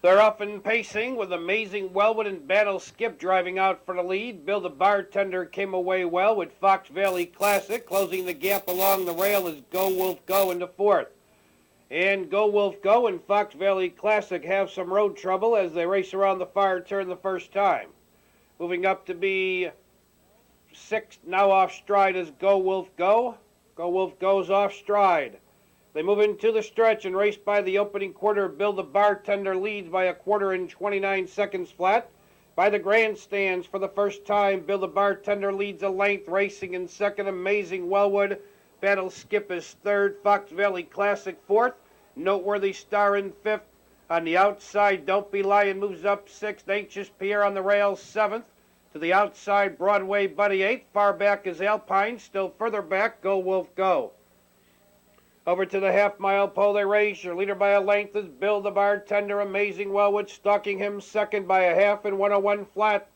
They're off and pacing with Amazing Wellwood and Battle Skip driving out for the lead. Bill the Bartender came away well with Fox Valley Classic. Closing the gap along the rail is Go Wolf Go into fourth. And Go Wolf Go and Fox Valley Classic have some road trouble as they race around the far turn the first time. Moving up to be sixth, now off stride is Go Wolf Go. Go Wolf goes off stride. They move into the stretch and race by the opening quarter. Bill the Bartender leads by a quarter and 29 seconds flat. By the grandstands for the first time, Bill the Bartender leads a length, racing in second. Amazing Wellwood. Battle Skip is third. Fox Valley Classic fourth. Noteworthy Star in fifth. On the outside, Don't Be Lying moves up sixth. Anxious Pierre on the rails seventh. To the outside, Broadway Buddy eighth. Far back is Alpine. Still further back, Go Wolf Go. Over to the half-mile pole they race. Your leader by a length is Bill the Bartender. Amazing Wellwood stalking him second by a half and 101 flat.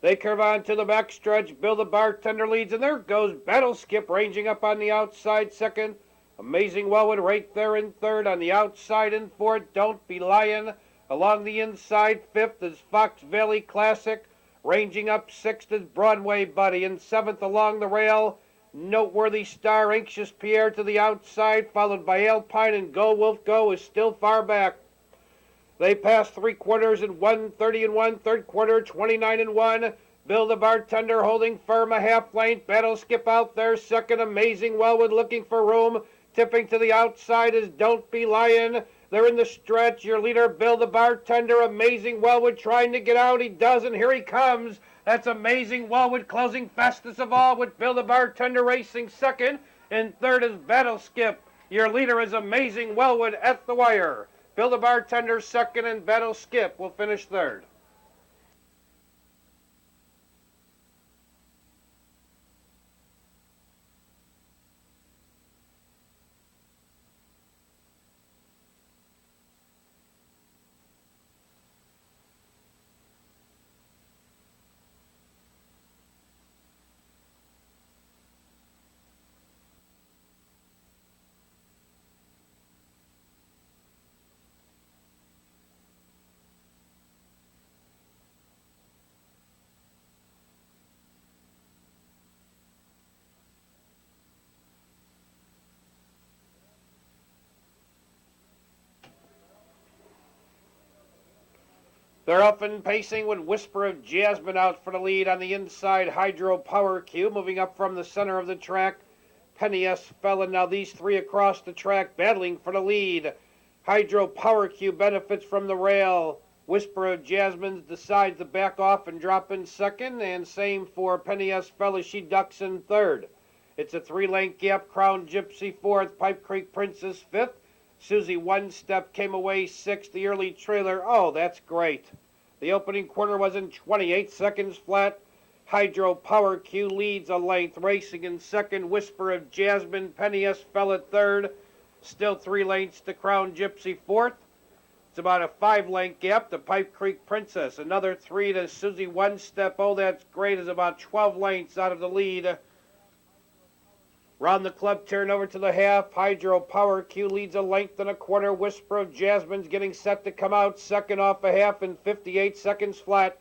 They curve on to the backstretch. Bill the Bartender leads, and there goes Battle Skip ranging up on the outside second. Amazing Wellwood right there in third. On the outside in fourth, Don't Be Lying. Along the inside, fifth is Fox Valley Classic. Ranging up sixth is Broadway Buddy. And seventh along the rail, Noteworthy Star, Anxious Pierre to the outside, followed by Alpine, and Go Wolf Go is still far back. They pass three quarters in 1:30 and 1, third quarter 29 and 1. Bill the Bartender holding firm a half length. Battle Skip out there second. Amazing Wellwood looking for room. Tipping to the outside is Don't Be Lying. They're in the stretch. Your leader, Bill the Bartender. Amazing Wellwood trying to get out. He does, and here he comes. That's Amazing Wellwood closing fastest of all with Bill the Bartender racing second. And third is Battle Skip. Your leader is Amazing Wellwood at the wire. Bill the Bartender second and Battle Skip will finish third. They're up and pacing with Whisper of Jasmine out for the lead. On the inside, Hydro Power Q moving up from the center of the track. Penny S. Felon. Now these three across the track battling for the lead. Hydro Power Q benefits from the rail. Whisper of Jasmine decides to back off and drop in second, and same for Penny S. Felon. She ducks in third. It's a three-length gap. Crown Gypsy fourth. Pipe Creek Princess fifth. Susie One Step came away sixth. The early trailer, oh, that's great. The opening quarter was in 28 seconds flat. Hydro Power Q leads a length, racing in second. Whisper of Jasmine, Penny S. fell at third. Still 3 lengths to Crown Gypsy fourth. It's about a 5-length gap to Pipe Creek Princess. Another 3 to Susie One Step. Oh, that's great. Is about 12 lengths out of the lead. Round the club turn over to the half. Hydro Power Q leads a length and a quarter. Whisper of Jasmine's getting set to come out second off a half in 58 seconds flat.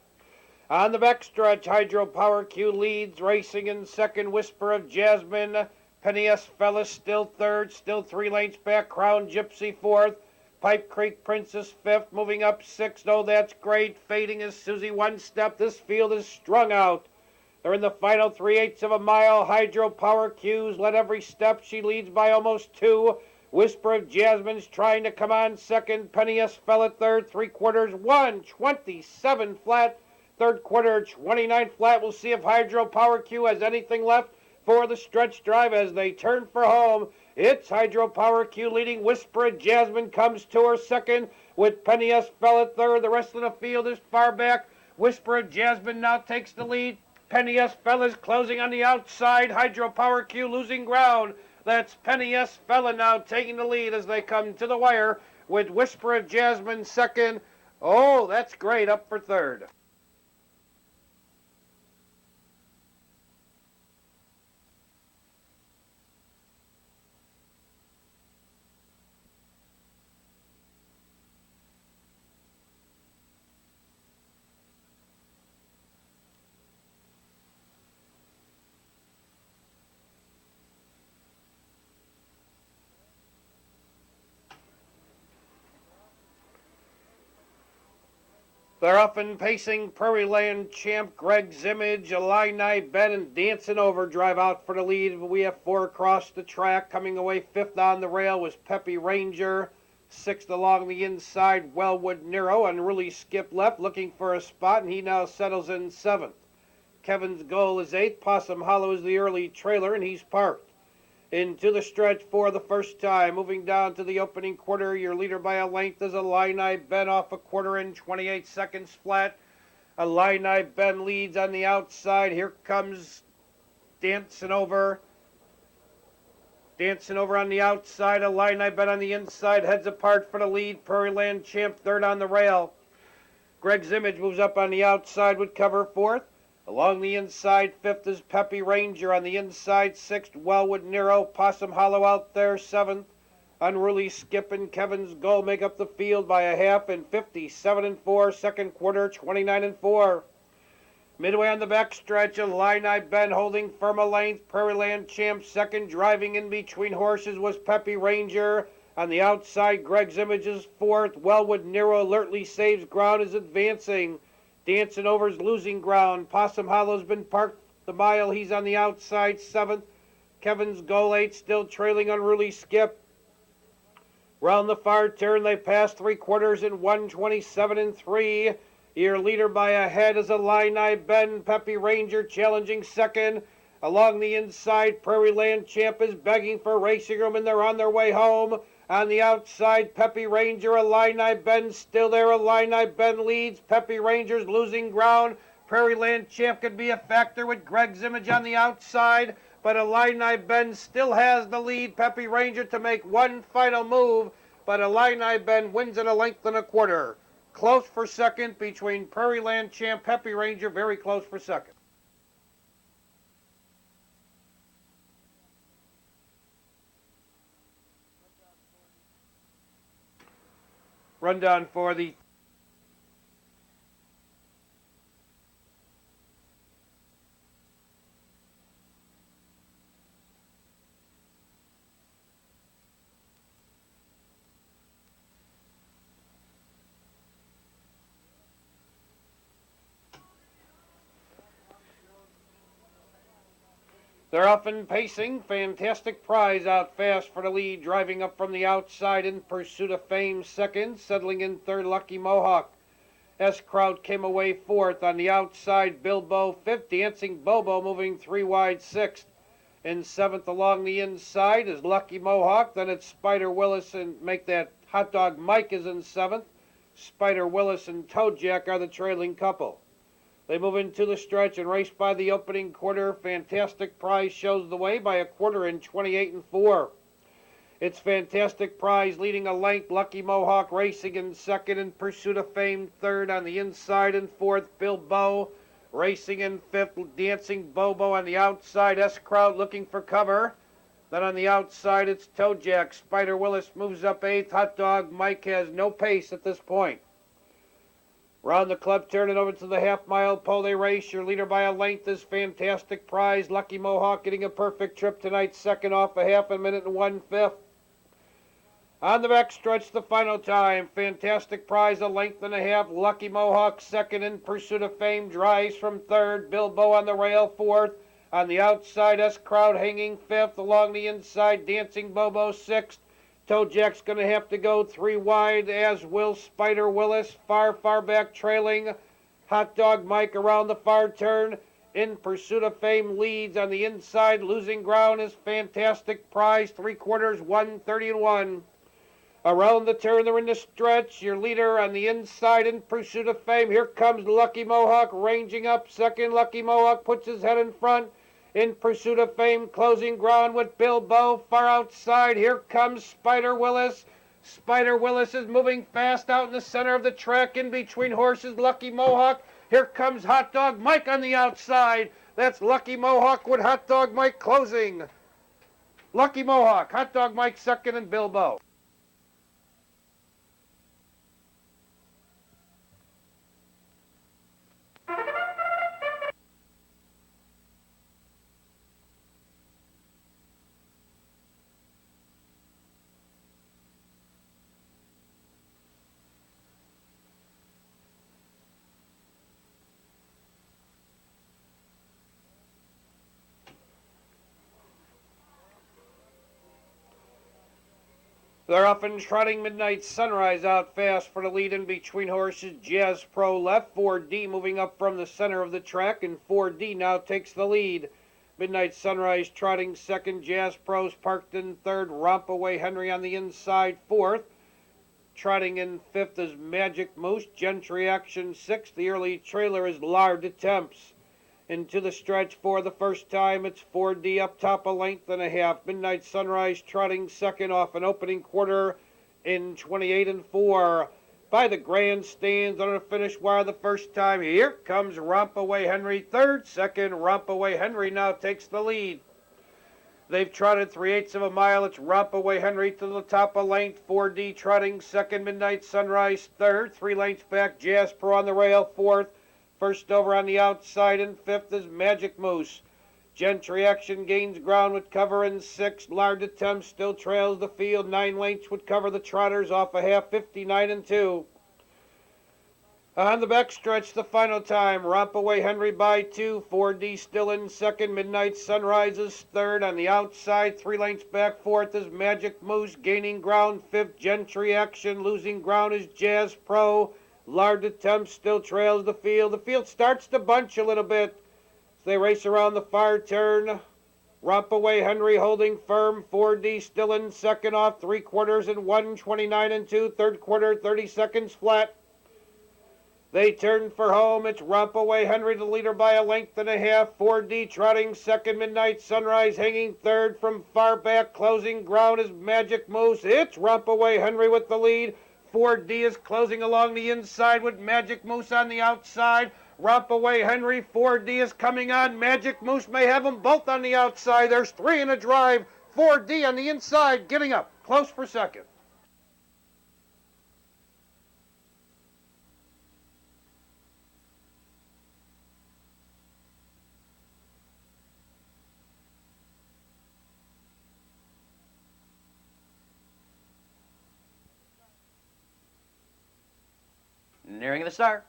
On the backstretch, Hydro Power Q leads, racing in second. Whisper of Jasmine. Penny S. Fellas still third, still 3 lengths back. Crown Gypsy fourth. Pipe Creek Princess fifth, moving up sixth. Oh, that's great. Fading is Susie One Step. This field is strung out. They're in the final 3/8 of a mile. Hydro Power Q's led every step. She leads by almost 2. Whisper of Jasmine's trying to come on second. Penny S. fell at third. 3/4, 1:27 flat. Third quarter, 29 flat. We'll see if Hydro Power Q has anything left for the stretch drive as they turn for home. It's Hydro Power Q leading. Whisper of Jasmine comes to her second with Penny S. fell at third. The rest of the field is far back. Whisper of Jasmine now takes the lead. Penny S. Fellas closing on the outside. Hydro Power Q losing ground. That's Penny S. Fella now taking the lead as they come to the wire with Whisper of Jasmine second. Oh, that's great, up for third. They're up and pacing Prairie Land champ Greg Zimmage, Illini Ben, and Dancing Over drive out for the lead. We have 4 across the track. Coming away 5th on the rail was Peppy Ranger. 6th along the inside, Wellwood Nero, and really Skip left looking for a spot, and he now settles in 7th. Kevin's Goal is 8th. Possum Hollow is the early trailer, and he's parked. Into the stretch for the first time. Moving down to the opening quarter, your leader by a length is Illini Ben off a quarter in 28 seconds flat. Illini Ben leads on the outside. Here comes Dancing Over. Dancing Over on the outside. Illini Ben on the inside. Heads apart for the lead. Prairie Land champ third on the rail. Greg Zimmage moves up on the outside with cover 4th. Along the inside, 5th is Peppy Ranger. On the inside, 6th, Wellwood Nero. Possum Hollow out there, 7th. Unruly Skip and Kevin's Goal make up the field by a half in 57-4. Second quarter, 29-4. Midway on the back stretch, Illini Ben holding firm a length. Prairie Land champ second. Driving in between horses was Peppy Ranger. On the outside, Greg Zimmage is 4th. Wellwood Nero alertly saves ground, is advancing. Dancing Over's losing ground. Possum Hollow's been parked the mile. He's on the outside, 7th. Kevin's Goal 8th, still trailing Unruly Skip. Round the far turn, they pass 3 quarters in 1:27-3. Your leader by a head is Illini Ben. Peppy Ranger challenging second. Along the inside, Prairie Land champ is begging for racing room, and they're on their way home. On the outside, Peppy Ranger, Illini Ben still there. Illini Ben leads. Peppy Ranger's losing ground. Prairie Land champ could be a factor with Greg Zimmage on the outside, but Illini Ben still has the lead. Peppy Ranger to make one final move, but Illini Ben wins at a length and a quarter. Close for second between Prairie Land champ Peppy Ranger, very close for second. Rundown for the They're up and pacing. Fantastic Prize out fast for the lead. Driving up from the outside in Pursuit of Fame second. Settling in third, Lucky Mohawk. S-Crowd came away 4th. On the outside, Bilbo 5th. Dancing Bobo moving 3 wide 6th. In 7th along the inside is Lucky Mohawk. Then it's Spider Willis and make that Hot Dog Mike is in 7th. Spider Willis and Toe Jack are the trailing couple. They move into the stretch and race by the opening quarter. Fantastic Prize shows the way by a quarter in 28-4. It's Fantastic Prize leading a length. Lucky Mohawk racing in second. In Pursuit of Fame third. On the inside in 4th, Bilbo racing in 5th. Dancing Bobo on the outside. S-Crowd looking for cover. Then on the outside it's Toe Jack. Spider Willis moves up 8th. Hot Dog Mike has no pace at this point. Round the club turn and over to the half-mile pole race. Your leader by a length is Fantastic Prize. Lucky Mohawk getting a perfect trip tonight. Second off a half a minute and 1/5. On the back stretch, the final time. Fantastic Prize a length and a half. Lucky Mohawk second. In Pursuit of Fame drives from third. Bilbo on the rail 4th. On the outside, S-Crowd hanging 5th. Along the inside, Dancing Bobo 6th. Toe Jack's going to have to go 3 wide, as will Spider Willis. Far back trailing. Hot Dog Mike around the far turn. In Pursuit of Fame leads. On the inside, losing ground is Fantastic Prize. 3 quarters, 1:30-1. Around the turn, they're in the stretch. Your leader on the inside in Pursuit of Fame. Here comes Lucky Mohawk ranging up second. Lucky Mohawk puts his head in front. In Pursuit of Fame, closing ground with Bilbo far outside. Here comes Spider Willis. Spider Willis is moving fast out in the center of the track in between horses. Lucky Mohawk. Here comes Hot Dog Mike on the outside. That's Lucky Mohawk with Hot Dog Mike closing. Lucky Mohawk, Hot Dog Mike second, and Bilbo. They're off and trotting. Midnight Sunrise out fast for the lead in between horses. Jazz Pro left. 4D moving up from the center of the track, and 4D now takes the lead. Midnight Sunrise trotting second. Jazz Pro's parked in third. Rompaway Henry on the inside fourth. Trotting in fifth is Magic Moose. Gentry Action sixth. The early trailer is Lard Attempts. Into the stretch for the first time, it's 4D up top, a length and a half. Midnight Sunrise trotting second off an opening quarter in 28 and 4. By the grandstands on the finish wire the first time. Here comes Rompaway Henry third. Second, Rompaway Henry now takes the lead. They've trotted 3/8 of a mile. It's Rompaway Henry to the top, a length. 4D trotting second. Midnight Sunrise third. 3 lengths back. Jasper on the rail fourth. First over on the outside and fifth is Magic Moose. Gentry Action gains ground with cover in sixth. Lard Attempts still trails the field. 9 lengths would cover the trotters off a half. 59 and 2. On the backstretch, the final time. Rompaway Henry by 2. 4D still in second. Midnight Sunrise is third. On the outside, 3 lengths back. Fourth is Magic Moose gaining ground. Fifth, Gentry Action. Losing ground is Jazz Pro. Lard Attempts still trails the field. The field starts to bunch a little bit as they race around the far turn. Rompaway Henry holding firm. 4D still in second off 3/4 and 1, 29 and 2. Third quarter, 30 seconds flat. They turn for home. It's Rompaway Henry, the leader by a length and a half. 4D trotting second. Midnight Sunrise hanging third. From far back, closing ground is Magic Moose. It's Rompaway Henry with the lead. 4D is closing along the inside with Magic Moose on the outside. Rompaway Henry, 4D is coming on. Magic Moose may have them both on the outside. There's 3 in a drive. 4D on the inside, getting up, close for second. Nearing the start.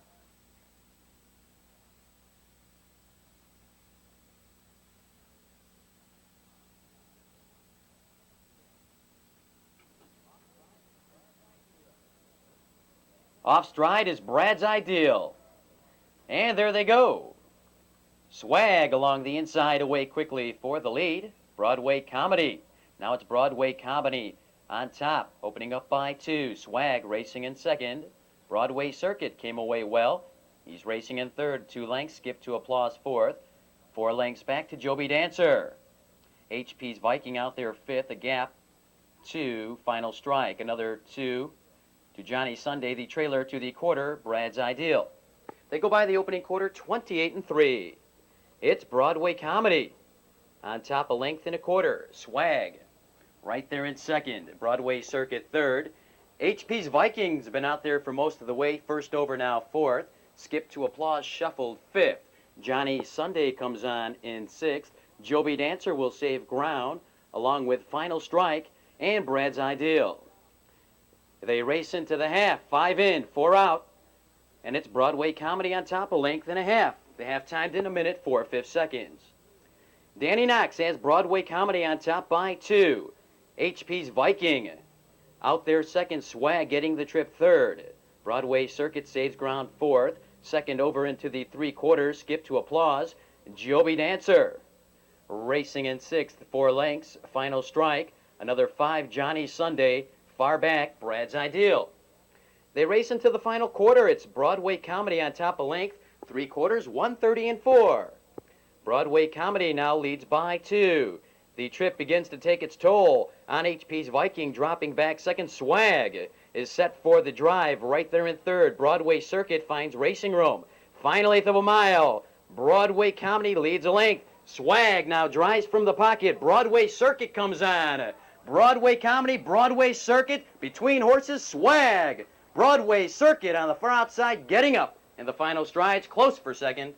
Off stride is Brad's Ideal. And there they go. Swag along the inside away quickly for the lead. Broadway Comedy. Now it's Broadway Comedy on top, opening up by 2. Swag racing in second. Broadway Circuit came away well. He's racing in third. 2 lengths, skip to Applause fourth. 4 lengths back to Joby Dancer. HP's Viking out there fifth, a gap. 2, Final Strike. Another 2 to Johnny Sunday, the trailer to the quarter, Brad's Ideal. They go by the opening quarter, 28 and 3. It's Broadway Comedy. On top, a length and a quarter. Swag right there in second. Broadway Circuit third. HP's Vikings been out there for most of the way. First over now fourth. Skip to Applause shuffled fifth. Johnny Sunday comes on in sixth. Joby Dancer will save ground along with Final Strike and Brad's Ideal. They race into the half. 5 in, 4 out. And it's Broadway Comedy on top, a length and a half. They have timed in a minute, 4/5 seconds. Danny Knox has Broadway Comedy on top by 2. HP's Viking out there second. Swag getting the trip third. Broadway Circuit saves ground fourth. Second over into the 3/4. Skip to Applause. Joby Dancer racing in sixth. 4 lengths. Final Strike. Another 5. Johnny Sunday. Far back. Brad's Ideal. They race into the final quarter. It's Broadway Comedy on top, a length. 3/4. 1:30 and 4. Broadway Comedy now leads by 2. The trip begins to take its toll on HP's Viking, dropping back second. Swag is set for the drive right there in third. Broadway Circuit finds racing room. Final 1/8 of a mile. Broadway Comedy leads a length. Swag now drives from the pocket. Broadway Circuit comes on. Broadway Comedy, Broadway Circuit, between horses, Swag. Broadway Circuit on the far outside, getting up in the final strides, close for second.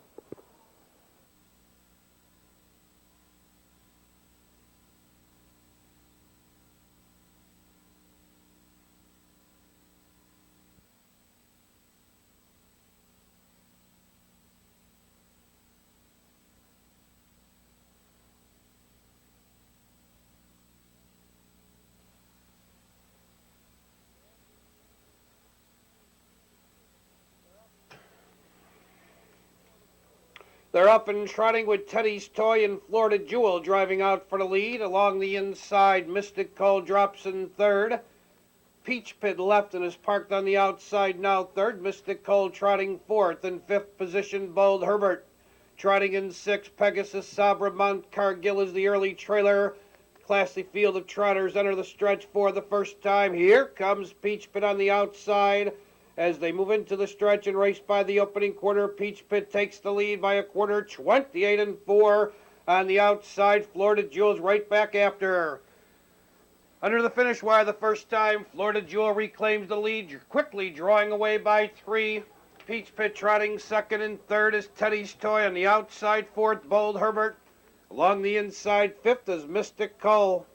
They're up and trotting with Teddy's Toy and Florida Jewel driving out for the lead. Along the inside, Mystic Cole drops in third. Peach Pit left and is parked on the outside now third. Mystic Cole trotting fourth. In fifth position, Bold Herbert. Trotting in sixth, Pegasus Sabra. Mount Cargill is the early trailer. Classy field of trotters enter the stretch for the first time. Here comes Peach Pit on the outside. As they move into the stretch and race by the opening quarter, Peach Pit takes the lead by a quarter, 28-4. On the outside, Florida Jewel's right back after her. Under the finish wire the first time, Florida Jewel reclaims the lead, quickly drawing away by 3. Peach Pit trotting second and third is Teddy's Toy. On the outside, fourth, Bold Herbert. Along the inside, fifth is Mystic Cole.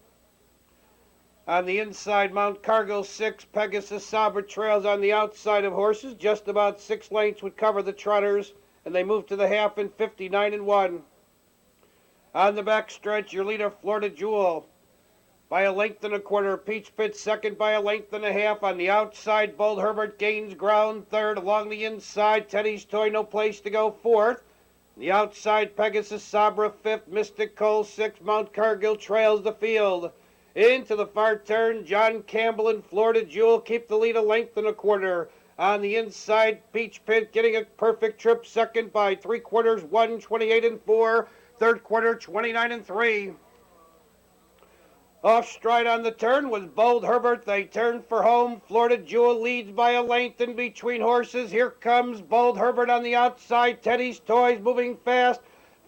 On the inside, Mount Cargill 6, Pegasus Sabra trails on the outside of horses. Just about 6 lengths would cover the trotters, and they move to the half in 59-1. On the back stretch, your leader, Florida Jewel, by a length and a quarter. Peach Pit second by a length and a half. On the outside, Bold Herbert gains ground third. Along the inside, Teddy's Toy, no place to go, fourth. The outside, Pegasus Sabra fifth. Mystic Cole sixth. Mount Cargill trails the field. Into the far turn, John Campbell and Florida Jewel keep the lead a length and a quarter. On the inside, Peach Pit getting a perfect trip, second by 3/4, 1:28-4. Third quarter, 29-3. Off stride on the turn was Bold Herbert. They turn for home. Florida Jewel leads by a length in between horses. Here comes Bold Herbert on the outside. Teddy's Toys moving fast.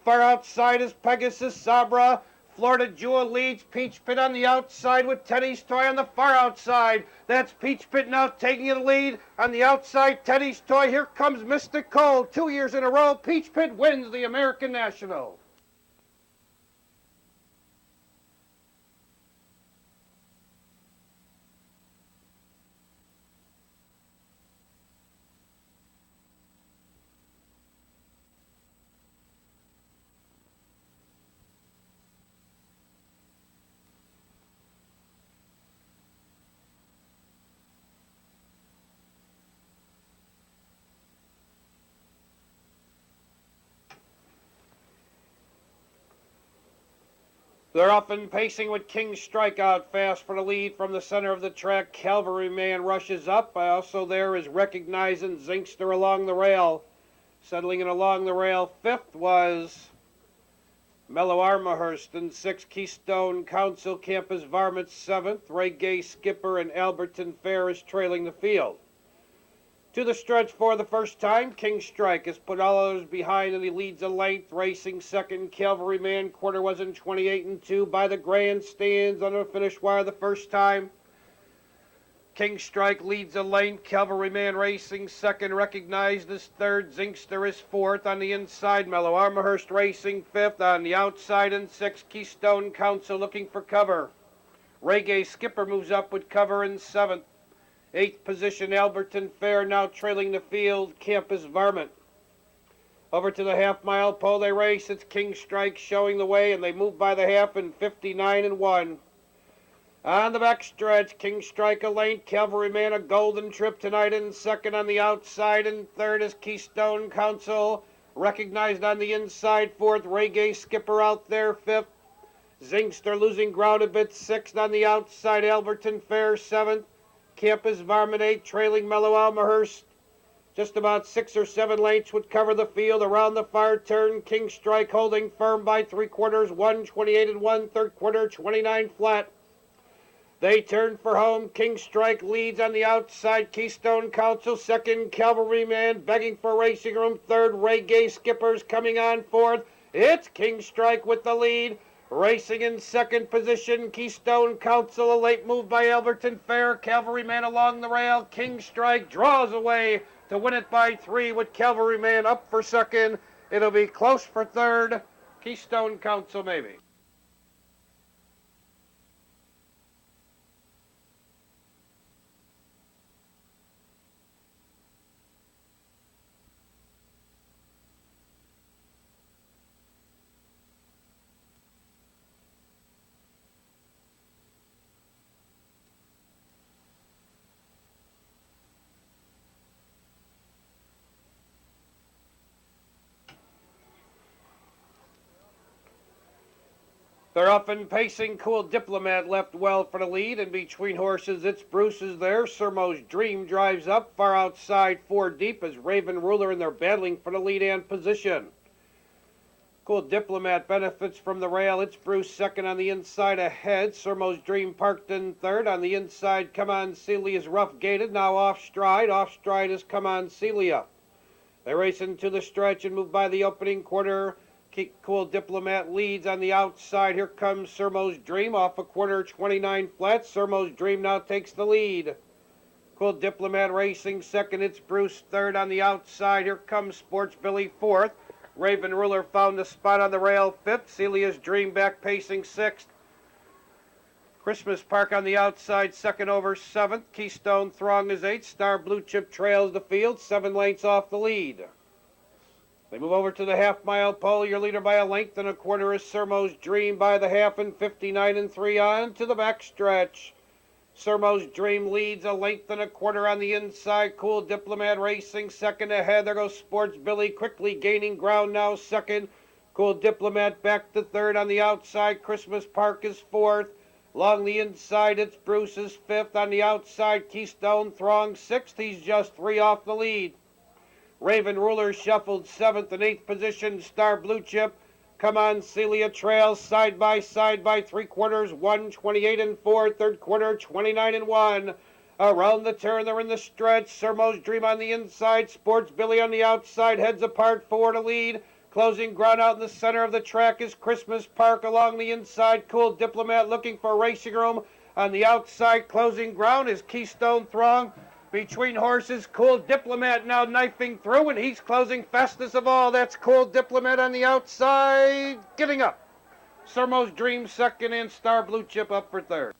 Far outside is Pegasus Sabra. Florida Jewel leads. Peach Pit on the outside with Teddy's Toy on the far outside. That's Peach Pit now taking the lead. On the outside, Teddy's Toy. Here comes Mystic Cole. 2 years in a row, Peach Pit wins the American National. They're up and pacing with King Strike out fast for the lead from the center of the track. Cavalryman rushes up. Also there is Recognizing Zinkster along the rail. Settling in along the rail, fifth was Mellow Armahurst, and sixth Keystone Council. Campus Varmint seventh. Ray Gay Skipper and Alberton Fair is trailing the field. To the stretch for the first time, King Strike has put all others behind and he leads a length. Racing second, Cavalryman. Quarter was in 28-2 by the grandstands under the finish wire the first time. King Strike leads a length. Cavalryman racing second, recognized as third. Zinkster is fourth. On the inside, Mellow Armahurst racing fifth. On the outside in sixth, Keystone Council looking for cover. Reggae Skipper moves up with cover in seventh. Eighth position, Alberton Fair now trailing the field. Campus Varmint. Over to the half-mile pole they race. It's King Strike showing the way, and they move by the half in 59-1. On the back stretch, King Strike a length. Cavalryman a golden trip tonight in second. On the outside in third is Keystone Council. Recognized on the inside, fourth. Reggae Skipper out there, fifth. Zinkster losing ground a bit, sixth. On the outside, Alberton Fair, seventh. Campus Varmint 8, trailing Mellow Almahurst. Just about 6 or 7 lengths would cover the field. Around the far turn, King Strike holding firm by 3/4, 1:28-1. Third quarter, 29 flat. They turn for home. King Strike leads on the outside. Keystone Council second. Cavalryman begging for racing room third. Reggae Skippers coming on fourth. It's King Strike with the lead. Racing in second position, Keystone Council, a late move by Alberton Fair. Cavalryman along the rail. King Strike draws away to win it by 3 with Cavalryman up for second. It'll be close for third. Keystone Council maybe. They're up and pacing. Cool Diplomat left well for the lead, and between horses, it's Bruce is there. Sermo's Dream drives up, far outside, 4 deep, as Raven Ruler, and they're battling for the lead and position. Cool Diplomat benefits from the rail. It's Bruce second on the inside ahead. Sermo's Dream parked in third. On the inside, Come On Celia is rough gated. Now off stride. Off stride is Come On Celia. They race into the stretch and move by the opening quarter. Cool Diplomat leads on the outside. Here comes Sermo's Dream off a quarter 29 flat. Sermo's Dream now takes the lead. Cool Diplomat racing second. It's Bruce third on the outside. Here comes Sports Billy fourth. Raven Ruler found the spot on the rail fifth. Celia's Dream back pacing sixth. Christmas Park on the outside, second over seventh. Keystone Throng is eighth. Star Blue Chip trails the field, 7 lengths off the lead. They move over to the half-mile pole. Your leader by a length and a quarter is Sermo's Dream by the half, and 59 3 on to the backstretch. Sermo's Dream leads a length and a quarter on the inside. Cool Diplomat racing second ahead. There goes Sports Billy quickly gaining ground now second. Cool Diplomat back to third on the outside. Christmas Park is fourth. Along the inside, it's Bruce's fifth. On the outside, Keystone Throng sixth. He's just 3 off the lead. Raven Ruler shuffled seventh and eighth position. Star Blue Chip. Come On Celia trails side by 3 quarters. 1:28 4. Third quarter 29 1. Around the turn, they're in the stretch. Sermo's Dream on the inside. Sports Billy on the outside. Heads apart 4 to lead. Closing ground out in the center of the track is Christmas Park. Along the inside, Cool Diplomat looking for racing room. On the outside, closing ground is Keystone Throng. Between horses, Cool Diplomat now knifing through, and he's closing fastest of all. That's Cool Diplomat on the outside, getting up. Sermo's Dream second, and Star Blue Chip up for third.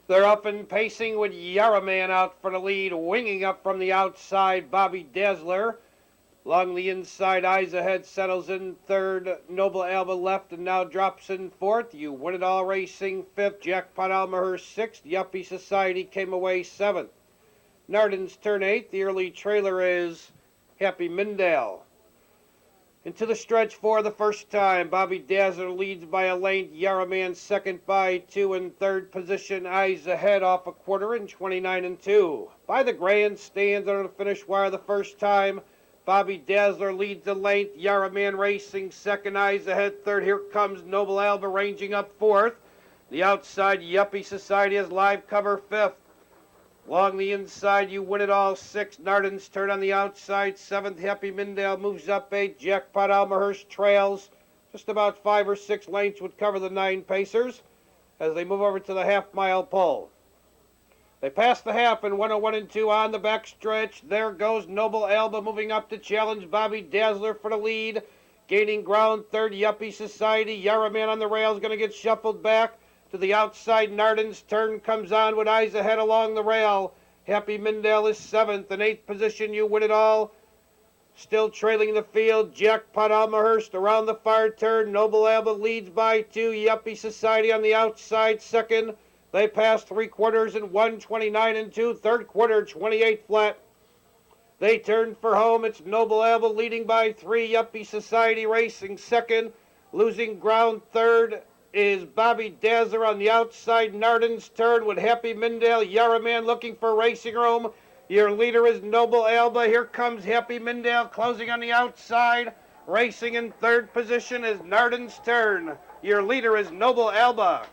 They're up and pacing with Yarraman out for the lead, winging up from the outside, Bobby Dazzler. Along the inside, Eyes Ahead settles in third, Noble Alba left and now drops in fourth. You Win It All racing fifth, Jackpot Almahurst sixth, Yuppie Society came away seventh. Narden's turn eighth, the early trailer is Happy Mindale. Into the stretch for the first time. Bobby Dazzler leads by a length. Yarraman second by 2 in third position. Eyes Ahead off a quarter in 29 2. By the grandstands on the finish wire the first time. Bobby Dazzler leads the length. Yarraman racing second. Eyes Ahead third. Here comes Noble Alba ranging up fourth. The outside, Yuppie Society has live cover fifth. Along the inside, You Win It All sixth. Narden's turn on the outside seventh. Happy Mindale moves up eighth. Jackpot Almahurst trails. Just about 5 or 6 lengths would cover the 9 pacers as they move over to the half-mile pole. They pass the half and 101 2 on the backstretch. There goes Noble Alba moving up to challenge Bobby Dazzler for the lead. Gaining ground third, Yuppie Society. Yarraman on the rails going to get shuffled back. To the outside, Narden's turn comes on with Eyes Ahead along the rail. Happy Mindale is seventh. In eighth position, You Win It All. Still trailing the field, Jackpot Almahurst around the far turn. Noble Alba leads by 2. Yuppie Society on the outside second. They pass 3 quarters in 1:29 2. Third quarter 28 flat. They turn for home. It's Noble Alba leading by 3. Yuppie Society racing second. Losing ground third is Bobby Dazzler on the outside. Narden's turn with Happy Mindale. Yarraman looking for racing room. Your leader is Noble Alba. Here comes Happy Mindale closing on the outside. Racing in third position is Narden's turn. Your leader is Noble Alba.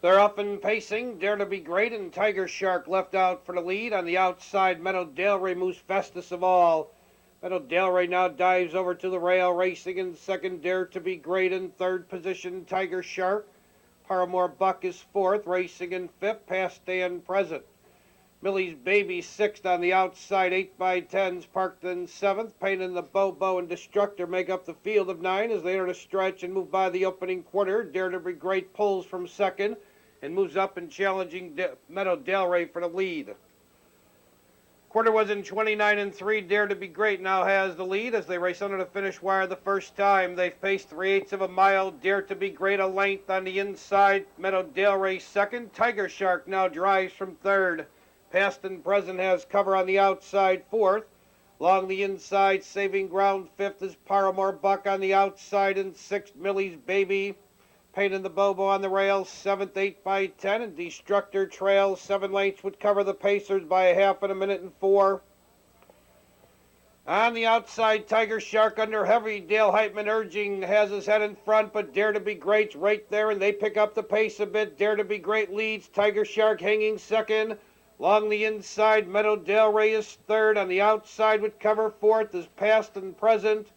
They're up and pacing. Dare to Be Great and Tiger Shark left out for the lead. On the outside, Meadow Delray moves fastest of all. Meadow Delray now dives over to the rail, racing in second. Dare to Be Great in third position. Tiger Shark. Paramore Buck is fourth, racing in fifth, past Stand Present. Millie's Baby sixth on the outside, 8x10s parked in seventh. Pain in the Bobo and Destructor make up the field of 9 as they enter the stretch and move by the opening quarter. Dare to Be Great pulls from second and moves up and challenging Meadow Delray for the lead. Quarter was in 29 3. Dare to Be Great now has the lead as they race under the finish wire the first time. They've paced 3/8 of a mile. Dare to Be Great a length on the inside. Meadow Delray second. Tiger Shark now drives from third. Past and Present has cover on the outside fourth. Along the inside, saving ground fifth is Paramore Buck on the outside and sixth. Millie's Baby. Pain in the Bobo on the rails, seventh, 8x10, and Destructor trails 7 lengths would cover the Pacers by a half in a minute and 4. On the outside, Tiger Shark under heavy. Dale Heitman urging has his head in front, but Dare to Be Great's right there, and they pick up the pace a bit. Dare to Be Great leads, Tiger Shark hanging second. Along the inside, Meadow Delray is third. On the outside would cover fourth is Past and Present.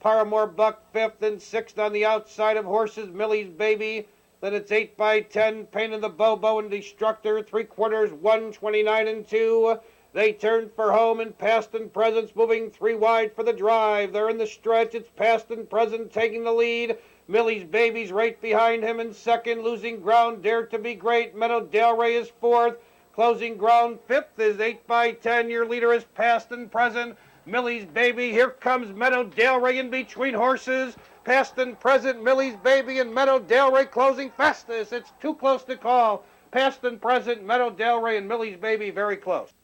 Paramore Buck fifth and sixth on the outside of horses. Millie's Baby. Then it's 8x10. Pain in the Bobo and Destructor. 3/4, 129 2. They turn for home and Past and Present's moving 3 wide for the drive. They're in the stretch. It's Past and Present taking the lead. Millie's Baby's right behind him in second. Losing ground, Dare to Be Great. Meadow Delray is fourth. Closing ground fifth is 8x10. Your leader is Past and Present. Millie's Baby. Here comes Meadow Delray in between horses. Past and Present, Millie's Baby, and Meadow Delray closing fastest. It's too close to call. Past and Present, Meadow Delray, and Millie's Baby very close.